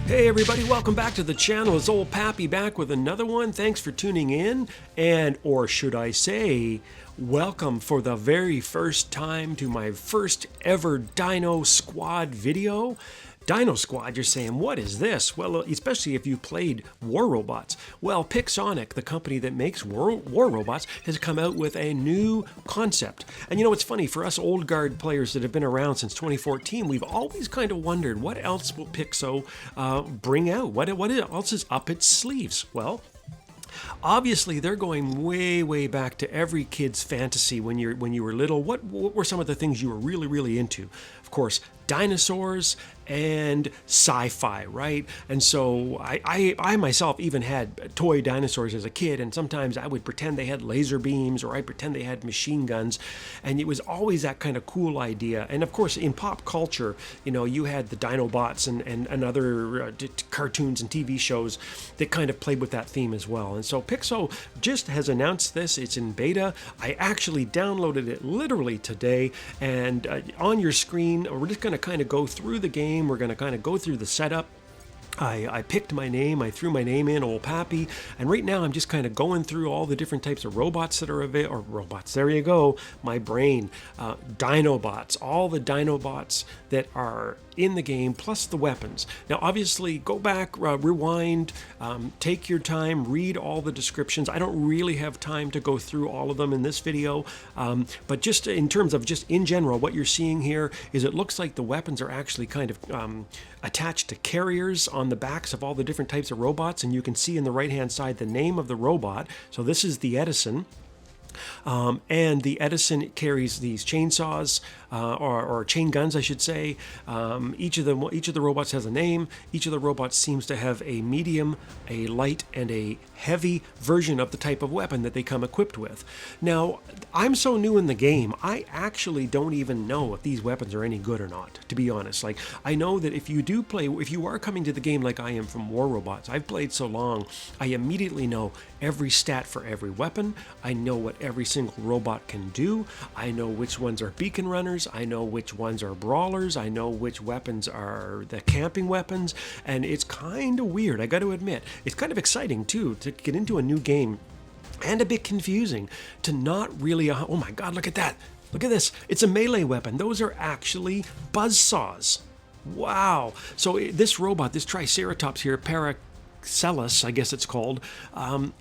Hey everybody, welcome back to the channel. It's old Pappy back with another one. Thanks for tuning in, and or should I say, welcome for the very first time to my first ever DINO SQUAD video. DINO SQUAD, you're saying, what is this? Well, especially if you played War Robots. Well, Pixonic, the company that makes War Robots, has come out with a new concept. And you know, it's funny, for us old guard players that have been around since 2014, we've always kind of wondered, what else will Pixo bring out? What else is up its sleeves? Well, obviously, they're going way, way back to every kid's fantasy when you were little. What were some of the things you were really into? Of course, dinosaurs and sci-fi, right? And so I myself even had toy dinosaurs as a kid, and sometimes I would pretend they had laser beams or I'd pretend they had machine guns, and it was always that kind of cool idea. And of course, in pop culture, you know, you had the Dinobots and other cartoons and TV shows that kind of played with that theme as well. And so Pixo just has announced this. It's in beta. I actually downloaded it literally today, and on your screen, we're just going to kind of go through the game. We're going to kind of go through the setup. I picked my name, I threw my name in, old Pappy, and right now I'm just kind of going through all the different types of robots that are available, or robots, there you go, my brain, Dinobots, all the Dinobots that are in the game, plus the weapons. Now, obviously, go back, rewind, take your time, read all the descriptions. I don't really have time to go through all of them in this video, but just in terms of just in general, what you're seeing here is it looks like the weapons are actually kind of attached to carriers on the backs of all the different types of robots, and you can see in the right-hand side the name of the robot. So this is the Edison. And the Edison carries these chainsaws, or chain guns, I should say. Each of the robots has a name. Each of the robots seems to have a medium, a light, and a heavy version of the type of weapon that they come equipped with. Now, I'm so new in the game, I actually don't even know if these weapons are any good or not, to be honest. Like, I know that if you are coming to the game like I am from War Robots, I've played so long, I immediately know every stat for every weapon. I know what every single robot can do. I know which ones are beacon runners. I know which ones are brawlers. I know which weapons are the camping weapons. And it's kind of weird, I got to admit. It's kind of exciting, too, to get into a new game, and a bit confusing to not really... oh my god, look at that. Look at this. It's a melee weapon. Those are actually buzzsaws. Wow. So this robot, this Triceratops here, Paracelsus, I guess it's called,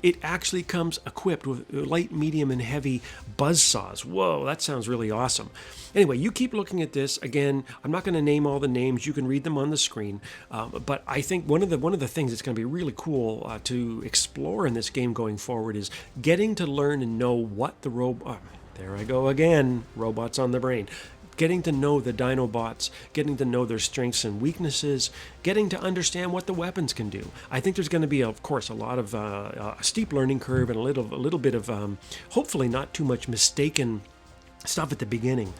it actually comes equipped with light, medium, and heavy buzzsaws. Whoa, that sounds really awesome. Anyway, you keep looking at this. Again, I'm not going to name all the names. You can read them on the screen. But I think one of the things that's going to be really cool to explore in this game going forward is getting to learn and know what the robot... there I go again, robots on the brain. Getting to know the Dinobots, getting to know their strengths and weaknesses, getting to understand what the weapons can do. I think there's going to be, of course, a lot of a steep learning curve and a little bit of hopefully not too much mistaken stuff at the beginning,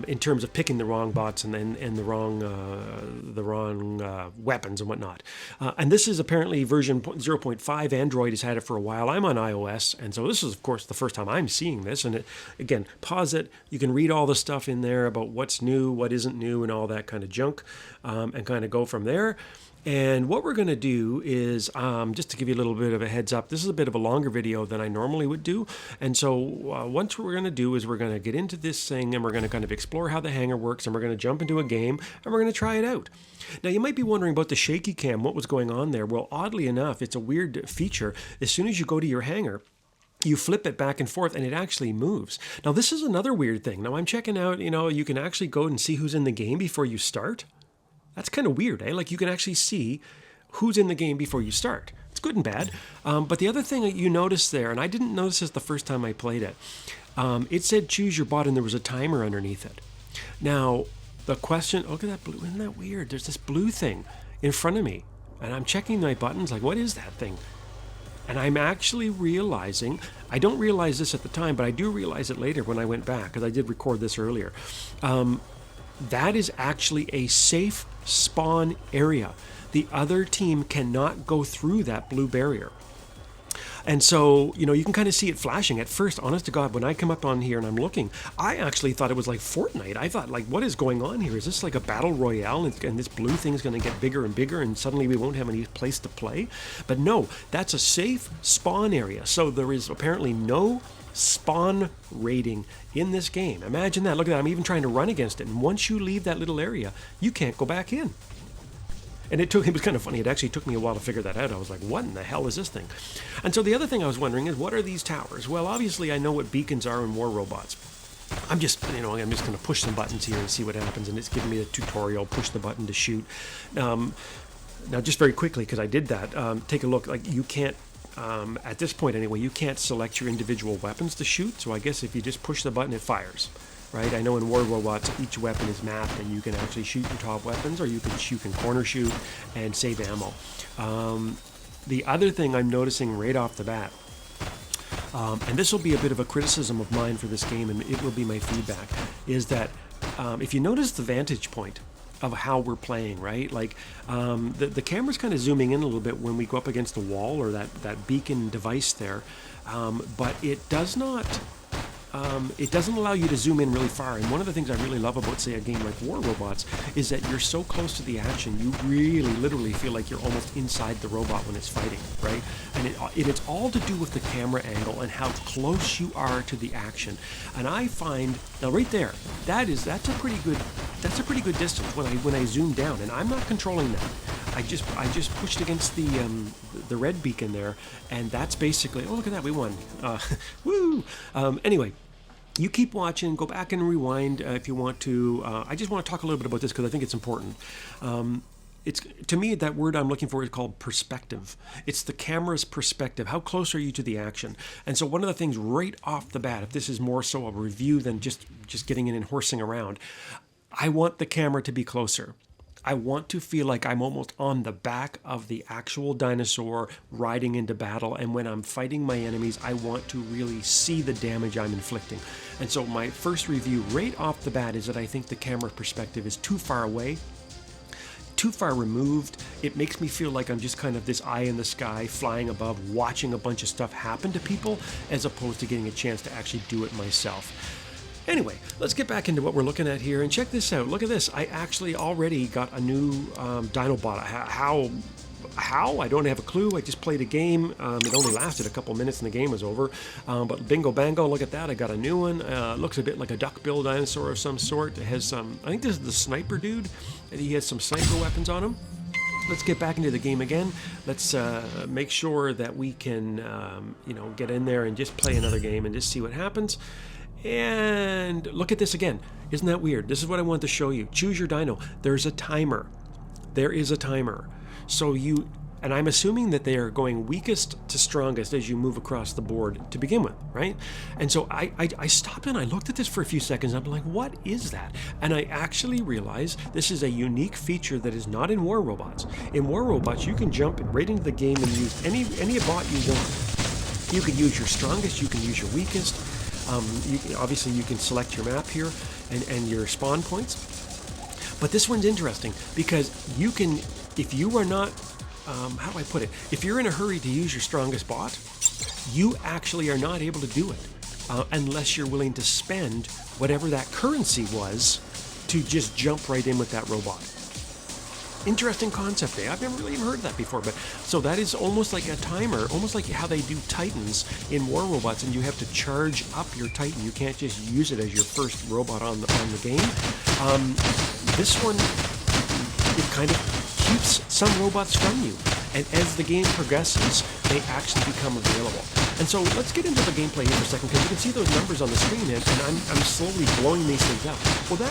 in terms of picking the wrong bots and the wrong weapons and whatnot. And this is apparently version 0.5. Android has had it for a while. I'm on iOS, and so this is, of course, the first time I'm seeing this. And again, pause it. You can read all the stuff in there about what's new, what isn't new, and all that kind of junk, and kind of go from there. And what we're going to do is, just to give you a little bit of a heads up, this is a bit of a longer video than I normally would do. And so once what we're going to do is we're going to get into this thing, and we're going to kind of explore how the hangar works, and we're going to jump into a game, and we're going to try it out. Now, you might be wondering about the shaky cam, what was going on there. Well, oddly enough, it's a weird feature. As soon as you go to your hangar, you flip it back and forth, and it actually moves. Now, this is another weird thing. Now, I'm checking out, you can actually go and see who's in the game before you start. That's kind of weird, eh? Like, you can actually see who's in the game before you start. It's good and bad. But the other thing that you notice there, and I didn't notice this the first time I played it, it said choose your bot, and there was a timer underneath it. Now, the question... look at that blue. Isn't that weird? There's this blue thing in front of me, and I'm checking my buttons, like, what is that thing? And I'm actually realizing... I don't realize this at the time, but I do realize it later when I went back, because I did record this earlier. That is actually a safe spawn area. The other team cannot go through that blue barrier. And so, you know, you can kind of see it flashing. At first, honest to God, when I come up on here and I'm looking, I actually thought it was like Fortnite. I thought, like, what is going on here? Is this like a battle royale? And this blue thing is going to get bigger and bigger, and suddenly we won't have any place to play? But no, that's a safe spawn area. So there is apparently no spawn rating in this game. Imagine that. Look at that. I'm even trying to run against it. And once you leave that little area, you can't go back in. And it was kind of funny. It actually took me a while to figure that out. I was like, what in the hell is this thing? And so the other thing I was wondering is, what are these towers? Well, obviously I know what beacons are in War Robots. I'm just going to push some buttons here and see what happens. And it's giving me a tutorial, push the button to shoot. Now, just very quickly, because I did that, take a look. Like, you can't, at this point anyway, you can't select your individual weapons to shoot. So I guess if you just push the button, it fires. Right? I know in War Robots, each weapon is mapped, and you can actually shoot your top weapons, or you can corner shoot and save ammo. The other thing I'm noticing right off the bat, and this will be a bit of a criticism of mine for this game, and it will be my feedback, is that if you notice the vantage point of how we're playing, right? Like, the camera's kind of zooming in a little bit when we go up against the wall or that beacon device there, but it does not... it doesn't allow you to zoom in really far. And one of the things I really love about, say, a game like War Robots is that you're so close to the action, you really literally feel like you're almost inside the robot when it's fighting, right? And it's all to do with the camera angle and how close you are to the action. And I find, now right there, that's a pretty good distance when I zoom down, and I'm not controlling that. I just pushed against the red beacon there, and that's basically, oh, look at that, we won. Woo! Anyway, you keep watching, go back and rewind if you want to. I just want to talk a little bit about this because I think it's important. To me, that word I'm looking for is called perspective. It's the camera's perspective. How close are you to the action? And so one of the things right off the bat, if this is more so a review than just getting in and horsing around, I want the camera to be closer. I want to feel like I'm almost on the back of the actual dinosaur riding into battle, and when I'm fighting my enemies, I want to really see the damage I'm inflicting. And so my first review right off the bat is that I think the camera perspective is too far away, too far removed. It makes me feel like I'm just kind of this eye in the sky flying above, watching a bunch of stuff happen to people, as opposed to getting a chance to actually do it myself. Anyway, let's get back into what we're looking at here, and check this out. Look at this. I actually already got a new Dino bot. How? I don't have a clue. I just played a game. It only lasted a couple minutes and the game was over. But bingo bango, look at that. I got a new one. Looks a bit like a duck-billed dinosaur of some sort. It has some, I think this is the sniper dude, and he has some sniper weapons on him. Let's get back into the game again. Let's make sure that we can, get in there and just play another game and just see what happens. And look at this again. Isn't that weird? This is what I want to show you. Choose your dino. There's a timer. There is a timer. So and I'm assuming that they are going weakest to strongest as you move across the board to begin with, right? And so I stopped and I looked at this for a few seconds. I'm like, what is that? And I actually realized this is a unique feature that is not in War Robots. In War Robots, you can jump right into the game and use any bot you want. You can use your strongest, you can use your weakest. Obviously you can select your map here and your spawn points. But this one's interesting because you can, if you are not, how do I put it? If you're in a hurry to use your strongest bot, you actually are not able to do it unless you're willing to spend whatever that currency was to just jump right in with that robot. Interesting concept, eh? I've never really even heard of that before. But so that is almost like a timer, almost like how they do Titans in War Robots, and you have to charge up your Titan. You can't just use it as your first robot on the game. This one, it kind of keeps some robots from you, and as the game progresses, they actually become available. And so let's get into the gameplay here for a second, because you can see those numbers on the screen, and I'm slowly blowing these things up. Well,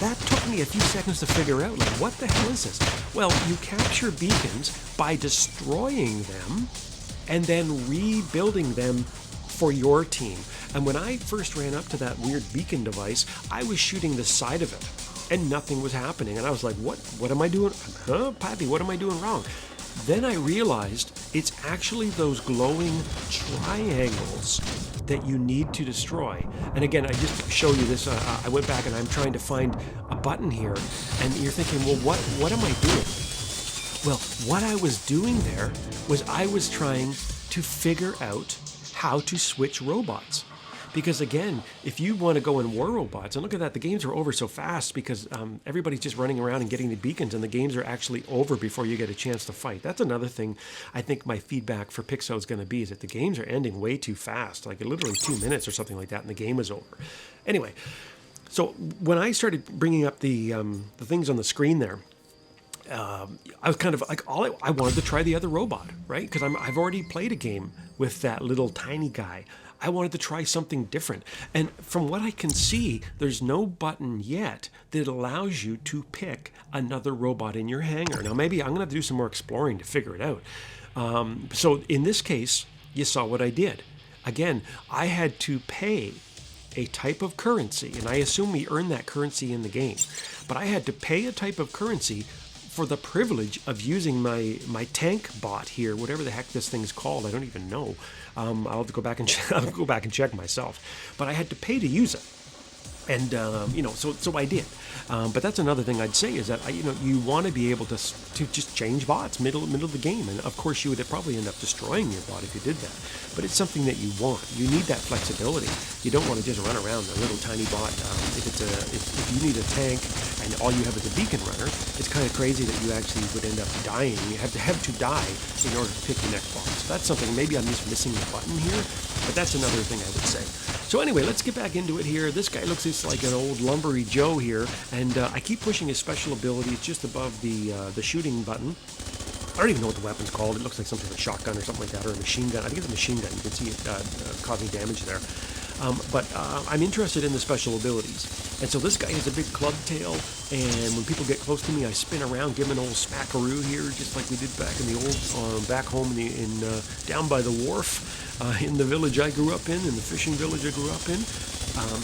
that took me a few seconds to figure out, like, what the hell is this? Well, you capture beacons by destroying them and then rebuilding them for your team. And when I first ran up to that weird beacon device, I was shooting the side of it and nothing was happening. And I was like, what am I doing? Huh, Pappy, what am I doing wrong? Then I realized it's actually those glowing triangles that you need to destroy. And again, I just show you this. I went back and I'm trying to find a button here, and you're thinking, well, what am I doing? Well, what I was doing there was I was trying to figure out how to switch robots. Because again, if you want to go in war robots, and look at that, the games are over so fast because everybody's just running around and getting the beacons, and the games are actually over before you get a chance to fight. That's another thing I think my feedback for Pixo is going to be, is that the games are ending way too fast, like literally 2 minutes or something like that, and the game is over. Anyway, so when I started bringing up the things on the screen there, I was kind of like, I wanted to try the other robot, right? Because I've already played a game with that little tiny guy. I wanted to try something different. And from what I can see, there's no button yet that allows you to pick another robot in your hangar. Now, maybe I'm going to have to do some more exploring to figure it out. So in this case, you saw what I did. Again, I had to pay a type of currency, and I assume we earn that currency in the game. But I had to pay a type of currency for the privilege of using my tank bot here, whatever the heck this thing's called. I don't even know. I'll have to go back and check myself. But I had to pay to use it, and so I did. But that's another thing I'd say is that you want to be able to just change bots middle of the game, and of course you would probably end up destroying your bot if you did that. But it's something that you want. You need that flexibility. You don't want to just run around a little tiny bot. If you need a tank and all you have is a beacon runner, it's kind of crazy that you actually would end up dying. You have to die in order to pick your next boss. So that's something. Maybe I'm just missing the button here, but that's another thing I would say. So anyway, let's get back into it here. This guy looks just like an old lumbery Joe here, and I keep pushing his special ability. It's just above the shooting button. I don't even know what the weapon's called. It looks like something like a shotgun or something like that, or a machine gun. I think it's a machine gun. You can see it causing damage there. But I'm interested in the special abilities. And so this guy has a big club tail, and when people get close to me, I spin around, give him an old smackaroo here, just like we did back in the old, back home in down by the wharf, in the village I grew up in the fishing village I grew up in.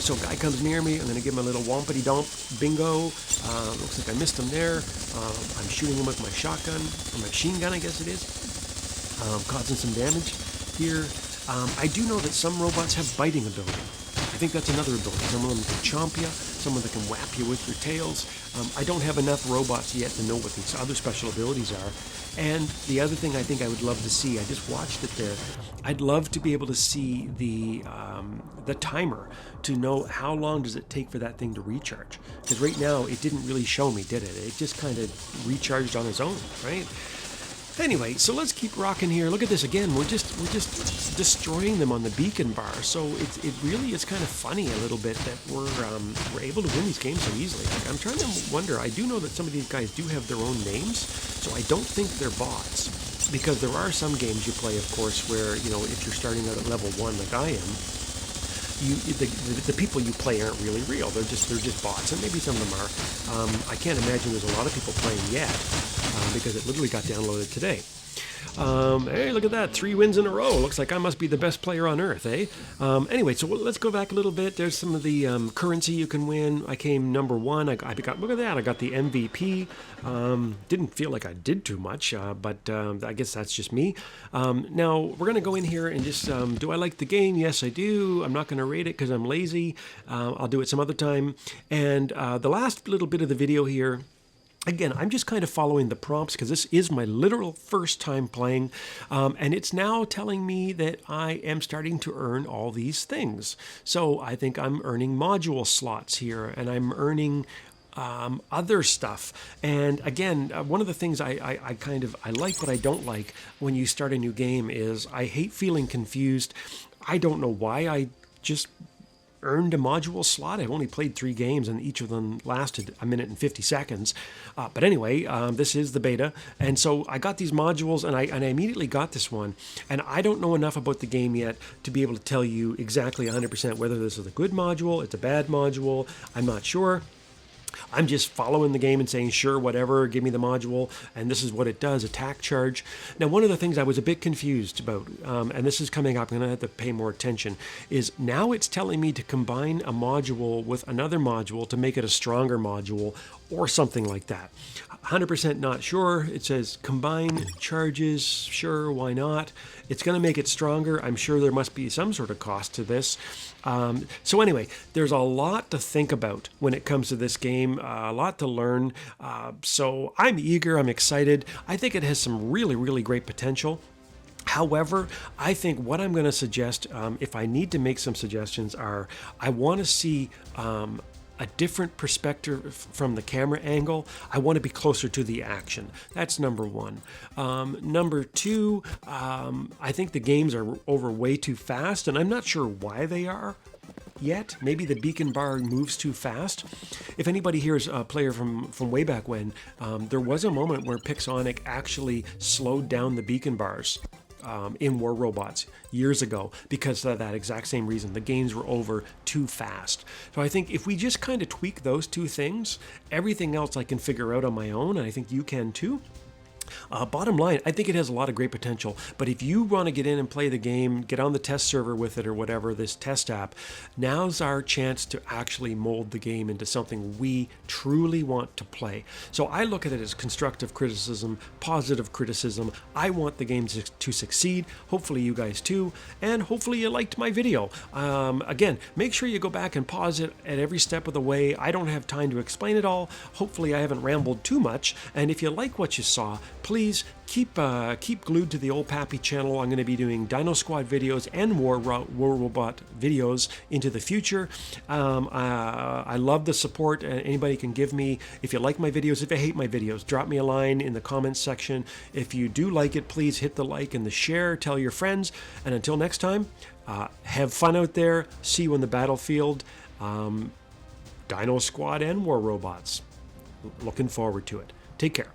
So a guy comes near me, I'm going to give him a little wompity domp bingo. Looks like I missed him there. I'm shooting him with my shotgun, or my machine gun, I guess it is, causing some damage here. I do know that some robots have biting ability. I think that's another ability. Some of them can chomp you, some of them can whap you with their tails. I don't have enough robots yet to know what these other special abilities are. And the other thing I think I would love to see, I just watched it there, I'd love to be able to see the timer to know how long does it take for that thing to recharge. Because right now it didn't really show me, did it? It just kind of recharged on its own, right? Anyway, so let's keep rocking here. Look at this again. We're just destroying them on the beacon bar. So it really is kind of funny a little bit that we're able to win these games so easily. Like, I'm trying to wonder. I do know that some of these guys do have their own names, so I don't think they're bots. Because there are some games you play, of course, where if you're starting out at level 1 like I am, the people you play aren't really real. They're just bots, and maybe some of them are. I can't imagine there's a lot of people playing yet because it literally got downloaded today. Hey, look at that. 3 wins in a row. Looks like I must be the best player on earth, eh? Anyway, so let's go back a little bit. There's some of the currency you can win. I came number 1. I got, look at that. I got the MVP. Didn't feel like I did too much, but I guess that's just me. Now, we're going to go in here and just, do I like the game? Yes, I do. I'm not going to rate it because I'm lazy. I'll do it some other time. And the last little bit of the video here, again, I'm just kind of following the prompts because this is my literal first time playing, and it's now telling me that I am starting to earn all these things. So I think I'm earning module slots here, and I'm earning other stuff. And again, one of the things I like but I don't like when you start a new game is I hate feeling confused. I don't know why I just earned a module slot. I've only played 3 games and each of them lasted 1 minute and 50 seconds. But anyway, this is the beta. And so I got these modules and I immediately got this one. And I don't know enough about the game yet to be able to tell you exactly 100% whether this is a good module, it's a bad module. I'm not sure. I'm just following the game and saying, sure, whatever, give me the module, and this is what it does, attack charge. Now, one of the things I was a bit confused about, and this is coming up, I'm going to have to pay more attention, is now it's telling me to combine a module with another module to make it a stronger module, or something like that. 100% not sure. It says combine charges, sure, why not? It's going to make it stronger. I'm sure there must be some sort of cost to this. So anyway, there's a lot to think about when it comes to this game. a lot to learn. So I'm eager, I'm excited. I think it has some really, really great potential. However, I think what I'm going to suggest, if I need to make some suggestions, are I want to see a different perspective from the camera angle. I want to be closer to the action. That's number one. Number two, I think the games are over way too fast, and I'm not sure why they are yet. Maybe the beacon bar moves too fast. If anybody here is a player from way back when, there was a moment where Pixonic actually slowed down the beacon bars in War Robots years ago because of that exact same reason. The games were over too fast. So I think if we just kind of tweak those two things, everything else I can figure out on my own, and I think you can too. Bottom line, I think it has a lot of great potential, but if you want to get in and play the game, get on the test server with it or whatever, this test app, now's our chance to actually mold the game into something we truly want to play. So I look at it as constructive criticism, positive criticism. I want the game to succeed. Hopefully you guys too, and hopefully you liked my video. Again, make sure you go back and pause it at every step of the way. I don't have time to explain it all. Hopefully I haven't rambled too much, and if you like what you saw, please keep glued to the old Pappy channel. I'm going to be doing DINO SQUAD videos and War Robot videos into the future. I love the support anybody can give me. If you like my videos, if you hate my videos, drop me a line in the comments section. If you do like it, please hit the like and the share. Tell your friends. And until next time, have fun out there. See you on the battlefield. DINO SQUAD and War Robots. Looking forward to it. Take care.